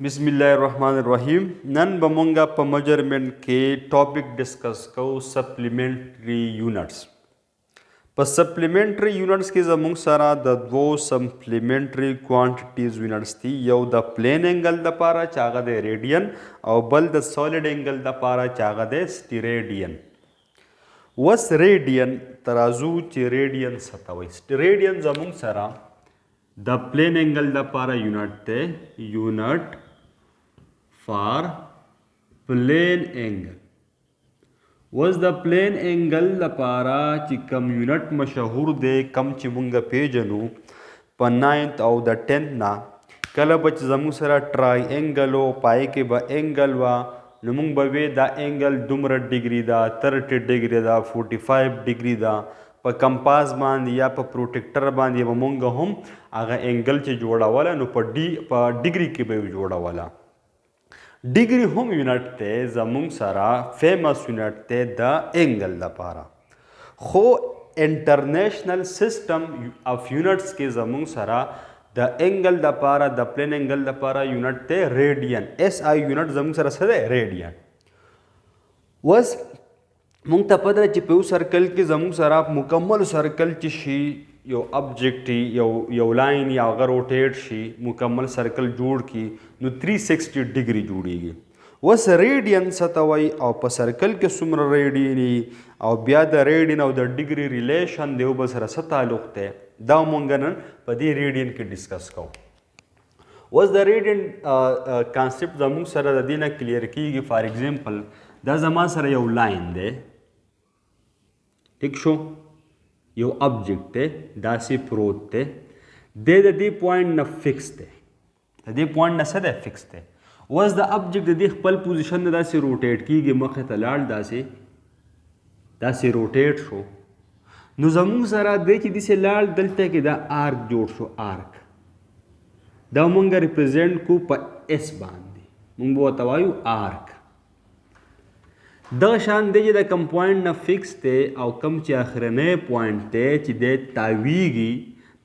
बिस्मिल्लाहिर्रहमानिर्रहीम नन बमूंगा प मेजरमेंट के टॉपिक डिस्कस को सप्लीमेंट्री यूनिट्स प सप्लीमेंट्री यूनिट्स के जमुंग सारा द दो सप्लीमेंट्री क्वांटिटीज यूनिट्स थी यौ द प्लेन एंगल द पारा चागा दे रेडियन और बल द सॉलिड एंगल द पारा चागा दे स्टीरेडियन वस रेडियन तराजू चे रेडियन सतावई स्टीरेडियन जमुंग सारा द प्लेन एंगल द पारा यूनिट ते unit for plane angle was the plane angle लपारा ची कम यूनिट मशहूर दे कम ची मुंगा पेजनु प 9th और द 10th ना कल बच जमु सरा ट्राई एंगलो पाए के बा एंगल वा नमुंग बवे दा एंगल दुमर डिग्री दा 30 डिग्री दा 45 डिग्री दा प कंपास बांध या प प्रोटेक्टर बांध या मुंगा हम आगा एंगल चे जोड़ा वाला नु प डिग्री के बे जोड़ा वाला डिग्री हम यूनिट ते जमुंग सारा फेमस यूनिट ते द एंगल द पारा खो इंटरनेशनल सिस्टम ऑफ यूनिट्स के जमुंग सारा द एंगल द पारा द प्लेन एंगल द पारा यूनिट ते रेडियन SI यूनिट जमुंग सारा सदे रेडियन वस मुंग तपदर चिपू सर्कल के जमुंग सारा मुकम्मल सर्कल चिशी यो ऑब्जेक्ट यो लाइन या अगर रोटेट शी मुकम्मल सर्कल जोड़ की नु 360 डिग्री जोड़ेगी वस रेडियन सतवई और प सर्कल के सुमर रेडियनी और ब्या द रेडियन और द डिग्री रिलेशन देव बसरा सतालुक ते दाव मंगनन पदी रेडियन के डिस्कस को वस द रेडियन कॉन्सेप्ट जमुंग सरा दीना क्लियर की फॉर एग्जांपल द जमा सरा यो लाइन दे ठीक शो यो ऑब्जेक्ट है दासी प्रोत ते दे दी पॉइंट न फिक्स ते दी पॉइंट न सदे फिक्स ते वस द ऑब्जेक्ट दी खपल पोजीशन दासी रोटेट की गे मख तलाल दासी रोटेट शो नु जमुंग सरा दे कि दिसे लाल दलते कि दा आर्क जोड़ शो आर्क दा मंगा रिप्रेजेंट को प एस बांधी मंग वो तवायु आर्क द शान दे द कम पॉइंट न फिक्स ते और कम चे आखिरने पॉइंट ते ची दे तावीगी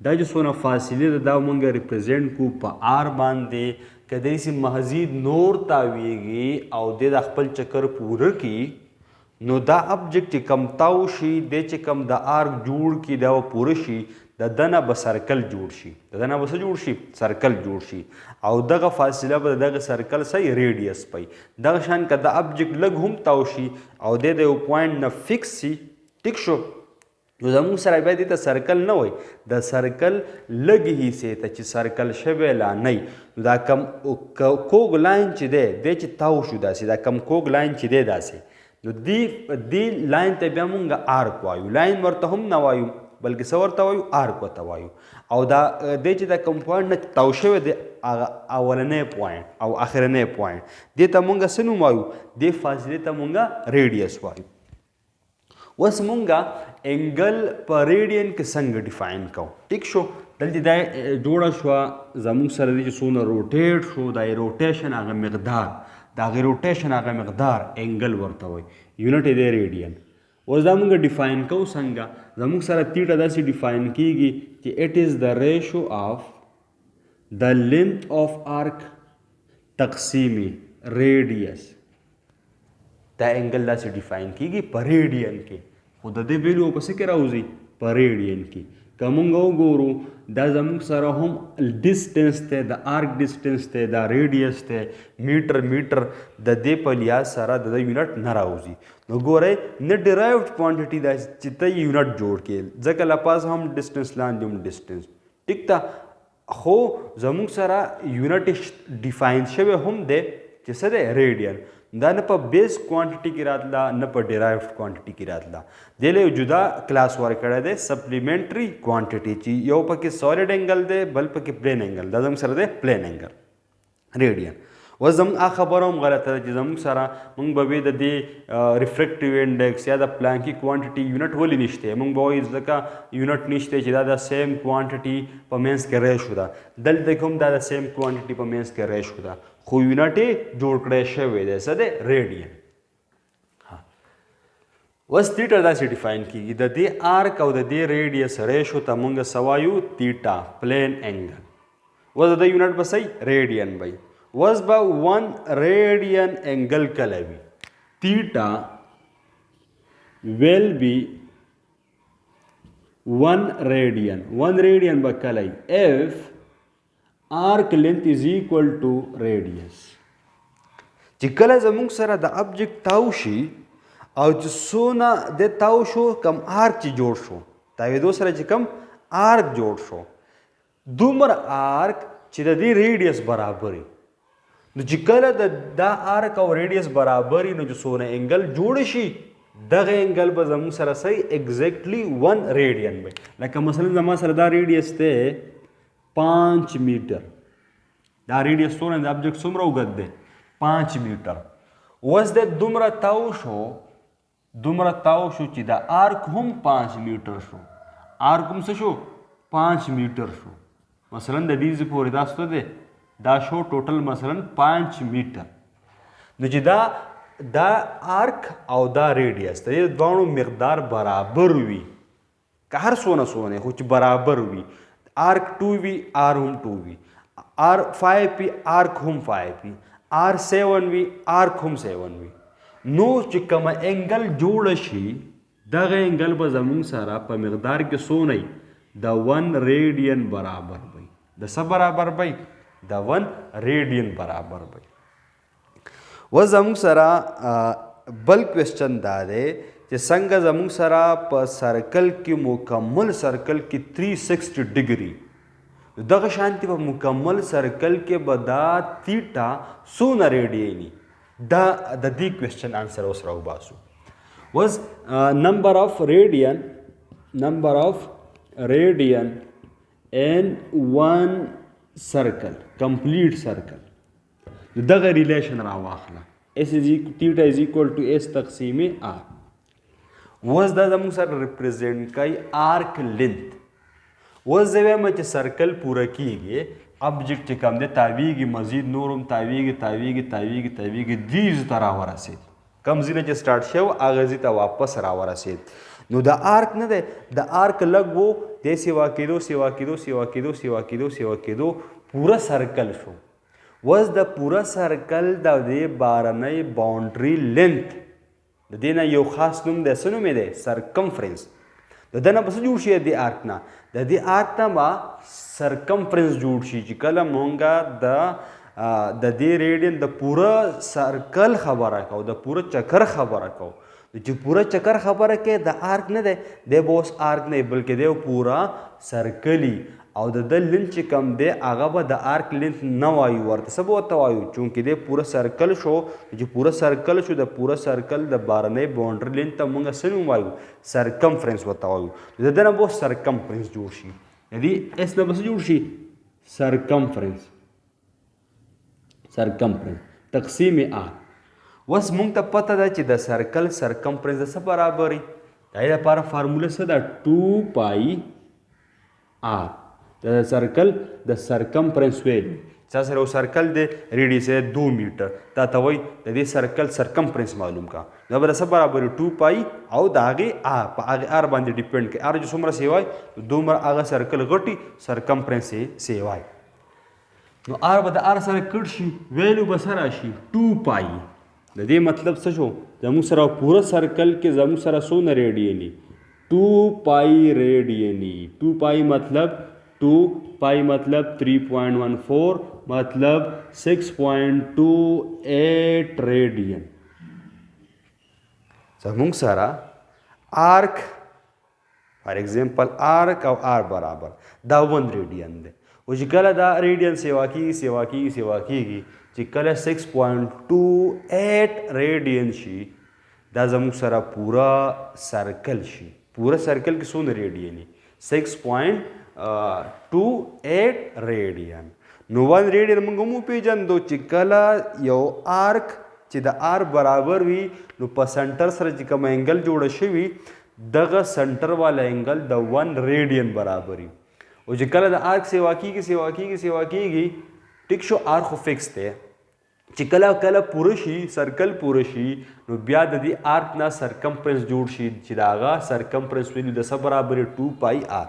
दा जो सोना फासिले दा मंगा रिप्रेजेंट को प आर बांधे कदे सी महजीद नोर तावीगी और दे दा खपल चक्कर पूरा की नो दा ऑब्जेक्ट ची कम ताउशी दे ची कम दा आर्क जोड़ की दा वो पूरशी द दना ब सर्कल जोड़शी द दना बस जोड़शी सर्कल जोड़शी और दगा फासिला ब दगा सर्कल सही रेडियस पई दगा शान का द ऑब्जेक्ट लग हम ताउशी और दे वो पॉइंट न फिक्स सी ठीक शो जो जमुंग सरा बे द सर्कल न होय द सर्कल लग ही से तची सर्कल शबेला नहीं दा कम कोग लाइन ची दे ची ताउशु दासी दा कम कोग लाइन ची दे दासी दी लाइन ते बेमुंगा आर्क वायु लाइन वर्ता हम न वायु बल्कि सवरता वायु आर्क वता वायु और दा दे ची दा कम पॉइंट न ताउशे दे अवलने पॉइंट और आखिरने पॉइंट दे तमुंगा सनु वायु दे फासिले तमुंगा रेडियस वायु वस मुंगा एंगल पर रेडियन के संग डिफाइन को ठीक शो दल्दी दा जोड़ा शो जमुंग सर दी सोना रोटेट शो दा रोटेशन आगा मकदार दागे रोटेशन आगा मकदार एंगल वर्ता वय यूनिट दे रेडियन और जमुंगा डिफाइन को संगा जमुंग सारा तीटा दासी डिफाइन कीगी कि it is the ratio of the length of arc तकसीमी रेडियस द एंगल दासी डिफाइन कीगी पर रेडियन के खुद दे वैल्यू पसे के राउजी पर रेडियन की कमुंगा गोरू द जमुंग सारा हम डिस्टेंस ते द आर्क डिस्टेंस ते द रेडियस ते मीटर द दे पलिया सारा द यूनिट न राउजी नो गोरे न डिराइव्ड क्वांटिटी द चित यूनिट जोड़ के जक लपास हम डिस्टेंस लान दुम डिस्टेंस ठीक ता हो जमुंग सारा यूनिट डिफाइन शबे हम दे चिसदे रेडियन दा न प बेस क्वांटिटी की रातला न प डिराइव्ड क्वांटिटी की रातला देले जुदा क्लास वर्क करे दे सप्लीमेंट्री क्वांटिटी ची यो पके सॉलिड एंगल दे बल पके प्लेन एंगल दादम सर दे प्लेन एंगल रेडियन वजम आ खबरों गलत है जम सारा मंग बबे दे रिफ्रेक्टिव इंडेक्स या द प्लांकी क्वांटिटी यूनिट वली निश्ते मंग बॉय इज द यूनिट निश्ते चिदा द सेम क्वांटिटी पमेंस के रेश हुदा दल देखम द सेम क्वांटिटी पमेंस के रेश हुदा खो यूनिट जोड़ करे शवे दे सदे रेडियन हां वस थीटा दा से डिफाइन की द दे आर्क और द दे रेडियस रेशो त मंग सवायु थीटा प्लेन एंगल वस द यूनिट बसई रेडियन बाई وس به 1 radian angle کله وي theta will be 1 radian. 1 radian به کله if arc length is equal to radius. چې کله زموږ سره د object تاو شي او چې څونه د تاو شو کم arc چې جوړ شو تاویدو سره چې کم arc جوړ شو دومره arc چې د دې radius برابري نو چې کله دا arc او radius برابري نو چې څونه انګل جوړ شي دغه انګل به زموږ سره صحیح exactly 1 radian وي لکه مثلا زما سره دا radius ته 5 میټر دا radius څونه د object څومره اوږد دی 5 میټر اوس د دومره تاو شو چې دا arc هم 5 میټر شو arc هم څه شو 5 میټر شو مثلا د دې پورې دا څه دی دا شو ټوټل مثلا 5 میټر نو چې دا arc او دا radius د دې دوه مقدار برابر وي که هر څونه خو چې برابر وي arc 2 وي r هم 2 وي r 5 وي arc هم 5 وي r 7 وي arc هم 7 وي نو چې کومه انګل جوړ شي دغه انګل به زموږ سره په مقدار کې څونه د 1 radian برابر وي د څه برابر وي د 1 radian برابر وي و زموږ سره بل کوېسچن دا دی چې څنګه زموږ سره په سرکل کې مکمل سرکل کې 360 ډیګري دغه شانتي په مکمل سرکل کې به دا تیټا څونه ریډیاني دا د دې کوېسچن آنسر اوس راوباسو was number of radian in one circle complete circle دغه ریلیشن راواخله theta is equal to s تقسیم r وز دا زموږ سره ریپرزینټ کوي arc length وز زه وایم چې سرکل پوره کیږي object چې کوم دی تاویږي مزید نورم تاویږي دې ته راورسېد کم ځای نه چې سټارټ شو هغه ځای ته واپس راورسېد نو د arc نه دی د arc لږ و دې سیوا کېدو پوره سرکل شو وز د پوره سرکل د دې بارنۍ باونډري لینث د دې نه یو خاص نوم دی څه نوم یې دی سرکمفرنس د ده نه به څه جوړ شي د دې آرک نه د دې آرک نه به سرکمفرنس جوړ شي چې کله مونږه د دې ریډین د پوره سرکل خبره کوو د پوره چکر خبره کوو چې پوره چکر خبره کې د آرک نه دی دی به اوس آرک نه بلکې دی پوره سرکلی او د لینث چې کم دی هغه به د آرک لینث نه وایو ورته څه به ورته وایو چونکې دی پوره سرکل شو چې پوره سرکل شو د پوره سرکل د بارنۍ باونډري لینث ته مونږ څه نوم وایو سرکمفرنس ورته وایو د ده نه به اوس سرکمفرنس جوړ شي د دې اس نه به څه جوړ شي سرکمفرنس تقسیم آر اوس مونږ ته پته ده چې د سرکل سرکمفرنس د څه برابري د دې لپاره فارموله څه ده 2 پای آر د سرکل د سرکمفرنس ویل چا سره یو سرکل دی ریډیس یې 2 میټر تا ته وایي د دې سرکل سرکمفرنس معلوم کا دا به څه برابر 2 پای او د هغې په هغې آر باندې ډیپینډ کوي آر چې څومره سیوای دومره هغه سرکل غټي سرکمفرنس یې سیوای نو آر به د آر سره کټ شي ویلو به څه راشي 2 پای د دې مطلب څه شو زموږ سره پوره سرکل کې زموږ سره څونه ریډیاني 2 پای ریډیاني 2 پای مطلب 2 پای مطلب 3.14 مطلب 6.28 ریډین زموږ سره آرک فار ایگزامپل آرک او آر برابر دا 1 ریډین دی او چې کله دا ریډین سیوا کیږي چې کله 6.28 ریډین شي دا زموږ سره پوره سرکل شي پوره سرکل کې څونه ریډین 6.28 ریډین نو 1 ریډین موږ هم وپېژندو چې کله یو آرک چې د آر برابر وي نو په سنټر سره چې کوم انګل جوړه شوي دغه سنټر والا انګل د 1 ریډین برابر وي او چې کله د آرک سیوا کیږي ټیک شو آر خو فکس دی چې کله پوره شي سرکل پوره شي نو بیا د دې آرک نه سرکمفرنس جوړ شي چې د هغه سرکمفرنس ویلو د څه برابر 2 پای آر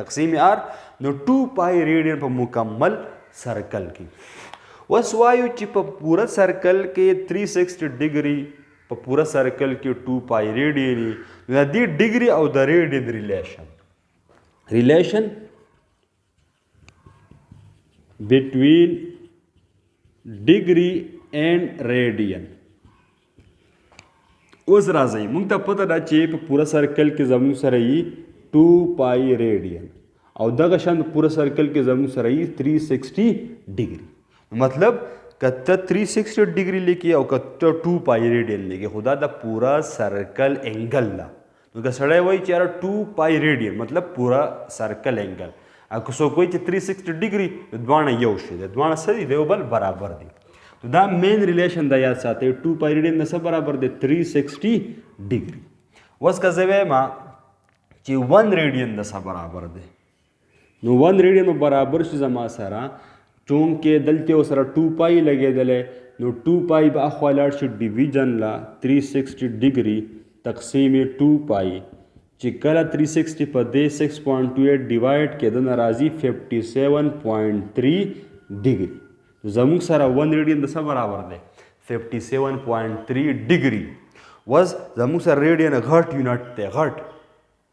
تقسیم آر نو 2 پای ریډین په مکمل سرکل کې वस वायु چې په پورا سرکل کې 360 ډیګري په پورا سرکل کې 2 پای ریډین د دې ډیګري او د ریډین ریلیشن between degree and radian اوس راځي موږ ته پته ده چې په پورا سرکل کې زموږ سره یې 2 پای ریډین او دغه شان پورا سرکل کې زموږ سره یې 360 ډیګري मतलब कत्ता 360 डिग्री लेके और कत्ता 2 pi radian लेके खुदा द पूरा सर्कल एंगल ला तो का सड़े वही चार 2 पाई रेडियन मतलब पूरा सर्कल एंगल अको सो कोई 360 डिग्री द्वाना योशे द्वाना सही देवबल बराबर दी तो दा मेन रिलेशन दा याद साथे 2 पाई रेडियन नसा बराबर दे 360 डिग्री वस का जवे मा ची 1 रेडियन नसा बराबर दे नो 1 रेडियन बराबर से जमा सारा चूँकि दलते सर 2 पाई लगे दले नो 2 पाई बाखवालाट से डिवीजन ला 360 डिग्री तकसीम 2 पाई चिकला 360 पर दे 6.28 डिवाइड के दन राजी 57.3 डिग्री तो जमुक सारा 1 रेडियन दसा बराबर दे 57.3 डिग्री वज जमुक सारा रेडियन घट यूनिट ते घट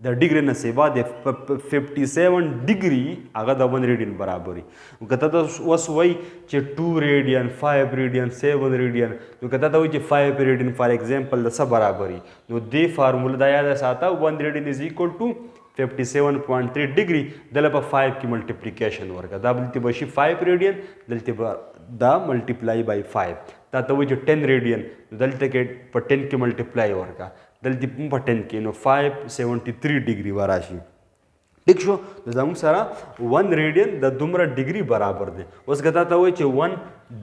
द डिग्री नसेबा दे 57 डिग्री आगा द 1 रेडियन बराबरी कहता तो वस वही चे 2 रेडियन 5 रेडियन 7 रेडियन तो कहता था वही चे 5 radian for example the sub बराबरी तो दे फार्मूला दा याद आता 1 रेडियन इज इक्वल टू 57.3 डिग्री दल पर 5 की मल्टीप्लिकेशन वर्क दा बलती बशी 5 रेडियन दलते दा मल्टीप्लाई बाय 5 ता वही 10 रेडियन दलते के पर 10 की मल्टीप्लाई वर्क दलती पर 10 की नो 573 डिग्री वाराशी ठीक शो तो जमुक सारा 1 रेडियन द दुमरा डिग्री बराबर दे उस कहता था वही 1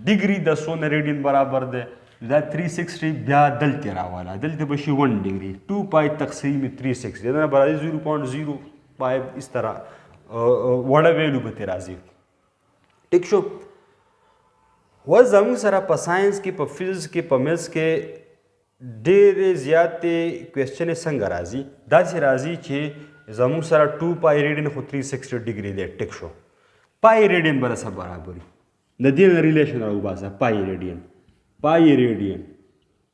डिग्री द 100 रेडियन बराबर दे द 360 ब्या दलते रावाला दलते बशी 1 डिग्री 2 पाई तकसीम 360 यानी बराबर 0.05 इस तरह वड़ा वैल्यू बते राजी ठीक शो वह जमुक सारा पर साइंस की पर फिजिक्स की पर मैथ्स के ډېرې زیاتې کوېسچنې څنګه راځي داسې راځي چې زموږ سره 2 پای ریډین خو 360 ډیګري دی ټیک شو پای ریډین به سره برابري د دې نه ریلیشن راوباسه پای ریډین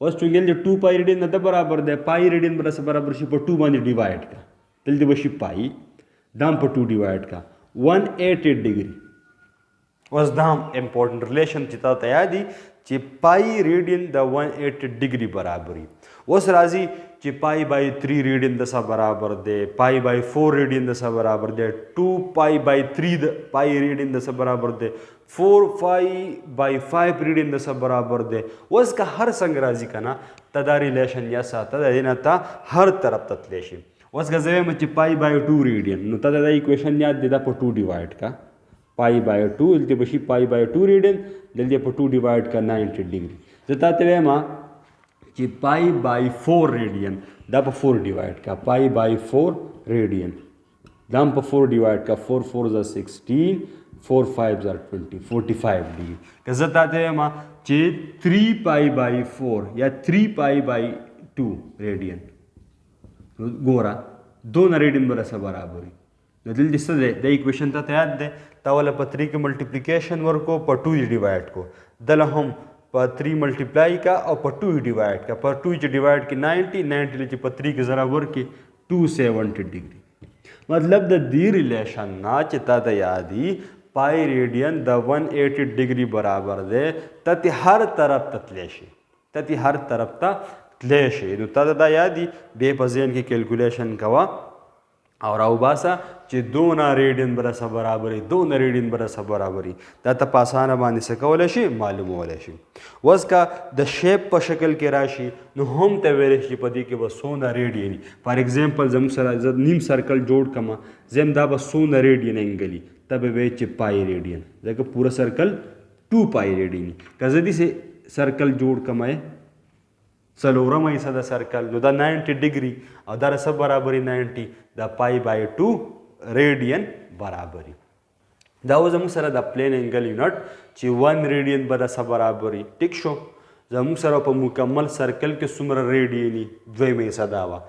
اوس چونګل چې 2 پای ریډین نه د برابر دی پای ریډین به سره برابر شي په 2 باندې ډیوایډ کا دلته به شي پای دام په 2 ډیوایډ کا 180 ډیګري اوس دام امپورټنट ریلیشن چې تا ته یادي چې پای ریډین د 180 ډیګري برابري اوس راځي چې پای بای 3 ریډین د سره برابر دی پای بای 4 ریډین د سره برابر دی 2 پای بای 3 د پای ریډین د سره برابر دی 4 پای بای 5 ریډین د سره برابر دی اوس که هر څنګه راځي کنه تدا ریلیشن یا ساته د نه تا هر طرف ته تلی شي اوس که زه مې چې پای بای 2 ریډین نو تدا د ایکویشن یاد دی دا په 2 ډیوایډ کا पाई बाय 2 इल्ते बशी पाई बाय 2 रेडियन जल्दी पर 2 डिवाइड का 90 डिग्री जताते वे माँ कि पाई बाय 4 रेडियन दा पर 4 डिवाइड का पाई बाय 4 रेडियन दाम पर 4 डिवाइड का 4 4 ज़ा 16 4 5 ज़ा 20 45 डिग्री का जताते वे माँ कि 3 पाई बाय 4 या 3 पाई बाय 2 रेडियन गोरा 2 रेडियन बरसा बराबरी दिल दिस दे इक्वेशन था याद दे तावला पर 3 के मल्टीप्लिकेशन वर्क को पर 2 डिवाइड को दल हम पर 3 मल्टीप्लाई का और पर 2 डिवाइड का पर 2 डिवाइड की 90 लीजिए पर 3 के ज़रा वर्क की 270 डिग्री मतलब द दी रिलेशन ना चिता यादी पाई रेडियन द 180 डिग्री बराबर दे तति हर तरफ ततलेशे तति हर तरफ ततलेशे तो ता यादी बेपजेन की कैलकुलेशन कवा और अवबासा कि 2 रेडियन बरसा बराबरी 2 रेडियन बरसा बराबरी दा तपासाना बांधे से कवले शे मालूम होले शे वस का द शेप पर शक्ल के राशि नो हम ते वेरे शे पदी के बस 100 रेडियन फॉर एग्जांपल जम सरा नीम सर्कल जोड़ कमा जेम दा बस 100 रेडियन एंगली तब वे चे पाई रेडियन देखो पूरा सर्कल 2 पाई रेडियन कजदी से सर्कल जोड़ कमाए सलोरम ऐसा द सर्कल नो द 90 डिग्री और दर सब बराबरी 90 द पाई बाय 2 रेडियन बराबरी दाव जमु सर द प्लेन एंगल यूनिट ची 1 रेडियन बदा सब बराबरी ठीक शो जमु सर पर मुकम्मल सर्कल के सुमर रेडियनी द्वे में सदावा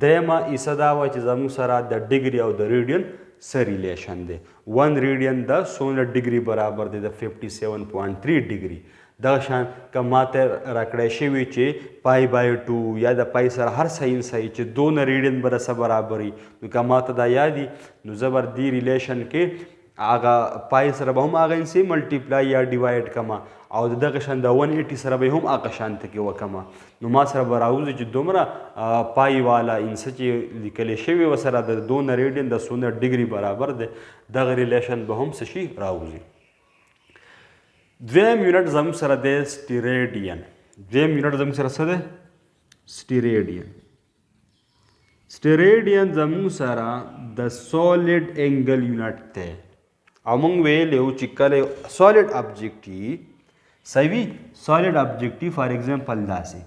दयमा ई सदावा ची जमु सर द डिग्री और द रेडियन څه ریلیشن دی 1 ریډین د 16 ډیګري برابر دی د 57.3 ډیګري. دغه شان که ماته راکړی شوي چې پای بای 2 یا د پای سره هر ساين صحیح چې 2 ریډین به سره برابري نو که ماته دا یادي نو زبر دی ریلیشن کې هغه پای سره به هم هغه انسي ملټیپلای یا ډیوایډ کما او دغه شان د 180 سره به هم هغه شان ته کې وکما نو ما سره به راوځي چې دومره پای والا انس چې لیکل شوی وسره د 2 ریډین د 16 ډیګري برابر دی دغه ریلیشن به هم څه شي راوځي. دویم یونټ زموږ سره دی سټیریډین. دویم یونټ زموږ سره څه دی سټیریډین. سټیریډین زموږ سره د سولید انګل یونټ دی او موږ ویلو چې کله سولید ابجیکټ سوي سولید ابجیکټ فار ایگزامپل داسې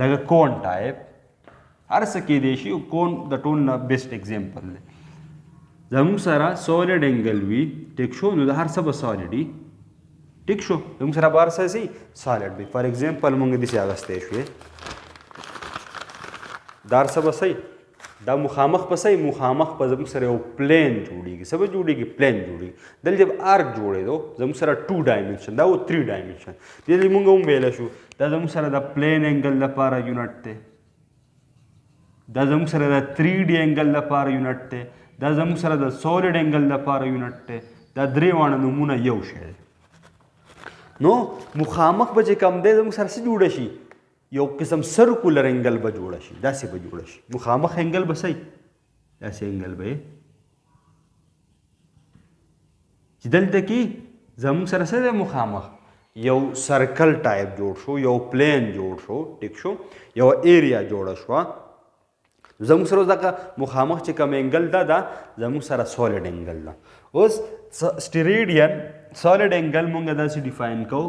لکه کون ټایپ هر څه کېدی شي کون د ټول نه بیسټ ایگزامپل دی. زموږ سره سولید انګل وي ټیک شو نو د هر څه به سولید وي ټیک شو زموږ سره به هر څه سي سولید وي. فار ایگزامپل موږ داسې اخیستی شوې دا هر څه به صحیح دا مخامخ په صحیح مخامخ په زموږ سره یو پلین جوړېږي څه به جوړېږي پلین جوړېږي دلته به آرک جوړېدو زموږ سره 2 ډایمنشن دا و 3 ډایمنشن دلته موږ هم ویلی شو دا زموږ سره د پلین انګل لپاره یونټ دی دا زموږ سره د 3D انګل لپاره یونټ دی دا زموږ سره د سولید انګل لپاره یونټ دی دا درې واړه نومونه یو شی دی. نو مخامخ به چې کوم دی زموږ سره څه جوړه شي یو قسم سرکولر انګل به جوړه شي داسې به جوړه شي مخامخ انګل به صحیح داسې انګل به چې دلته کې زموږ سره څه دی مخامخ یو سرکل ټایپ جوړ شو یو پلین جوړ شو ټیک شو یو ایریا جوړه شوه زموږ سره دغه مخامخ چې کوم انګل دا زموږ سره سولید انګل ده. اوس سټیریډین سولید انګل مونږ داسې ډیفاین کوو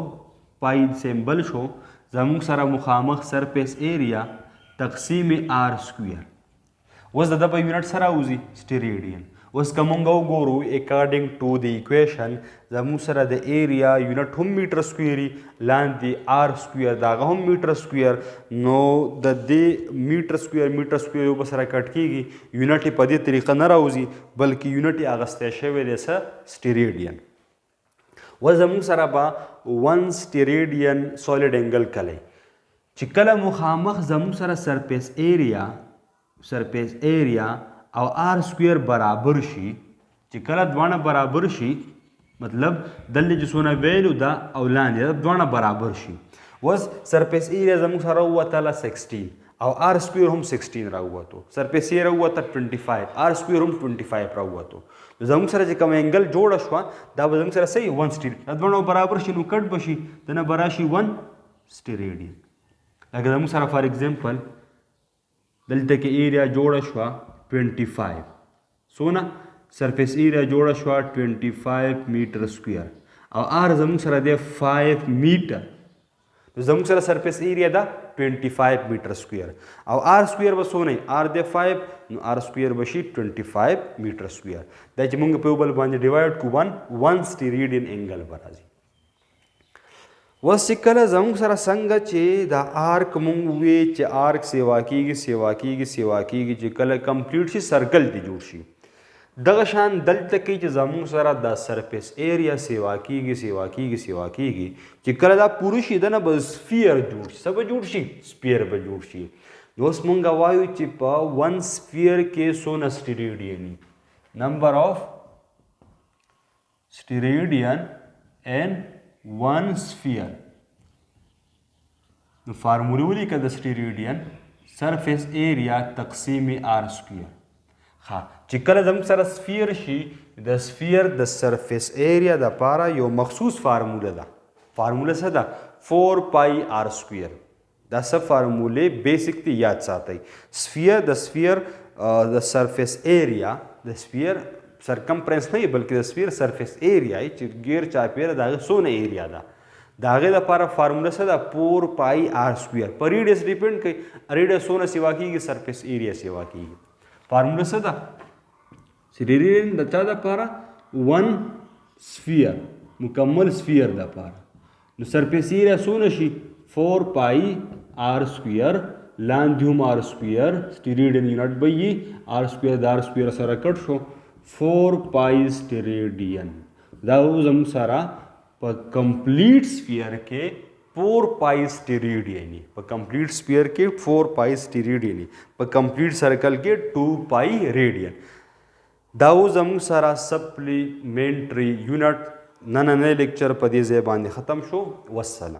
پای سیمبل شو زموږ سره مخامخ سرفیس ایریا تقسیم آر سکویر اوس د په یونټ سره وځي سټیریډین. اوس که مونږ وګورو اکارډنګ ټو د ایکویشن زموږ سره د ایریا یونټ هم میټر سکویري لاندې آر سکویر د هغه هم میټر سکویر نو د دې میټر سکویر یو به سره کټ کېږي یونټ یې په دې طریقه نه راوځي بلکې یونټ یې اخیستی شوی دی څه سټیریډین. و زموږ سره به 1 سټیریډین سولید انګل کلی چې کله مخامخ زموږ سره سرفیس ایریا او آر سکویر برابر شي چې کله دواړه برابر شي مطلب دلته چې څونه ویلو دا او لاندې دواړه برابر شي. اوس سرفیس ایریا زموږ سره راووتله 16 او آر سکویر هم 16 راووتو سرفیس ایریا راووته 25 آر سکویر هم 25 راووتو زموږ سره چې کوم انګل جوړه شوه دا به زموږ سره صحیح 1 سټیریډین دواړه برابر شي نو کټ به شي دنه به راشي 1 سټیریډین. لکه زموږ سره فار ایگزامپل دلته کې ایریا جوړه شوه 25 سونه سرفیس ایریا جوړه شوه 25 میټر سکویر او آر زموږ سره دی 5 میټر زموږ سره سرفیس ایریا ده 25 میټر سکویر او آر سکویر به څونه آر دی 5 نو آر سکویر به شي 25 میټر سکویر دا چې موږ په یو بل باندې ډیوایډ کو 1 سټیریډین انګل به راځي. اوس چې کله زموږ سره څنګه چې دا آرک موږ ووی چې آرک سیوا کېږي چې کله کمپلیټ شي سرکل دی جوړ شي دغه شان دلته کې چې زموږ سره دا سرفیس ایریا سیوا کېږي چې کله دا پوره شي دنه به سفیر جوړ شي څه به جوړ شي سپیر به جوړ شي. اوس مونږ وایو چې په 1 سفیر کې څونه سټیریډین نمبر آف سټیریډین ان 1 سفیر نو فارموله ولیکه د سټیریډین سرفیس ایریا تقسیم آر سکویر. ها چې کله زموږ سره سفیر شي د سفیر د سرفیس ایریا دپاره یو مخصوص فارموله ده فارموله څه ده 4 پای آر سکویر دا څه فارمولې بیسیک دي یاد ساتئ. سفیر د سرفیس ایریا د سفیر سرکمفرنس نه بلکې د سفیر سرفیس ایریا چې غیر چاپیره د هغه څونه ایریا ده د هغې دپاره فارموله څه ده 4 پای آر سکویر په ریډیس ډیپینډ کوي ریډیس څونه سیوا کېږي سرفیس ایریا سیوا کېږي. فارموله څه ده سټیریډین د چا دپاره 1 سفیر مکمل سفیر دپاره نو سرفیس ایریا څونه شي 4 پای آر سکویر لاندې هم آر سکویر سټیریډین یونټ به وي آر سکویر د آر سکویر سره کټ شو 4 پای سټیریډین دا زموږ سره په کمپلیټ سفیر کې 4 پای سټیریډین په کمپلیټ سفیر کې 4 پای سټیریډین په کمپلیټ سرکل کې 2 پای ریډین دا زموږ سره سپلیمنټري یونټ نننی لیکچر په دې ځای باندې ختم شو. والسلام.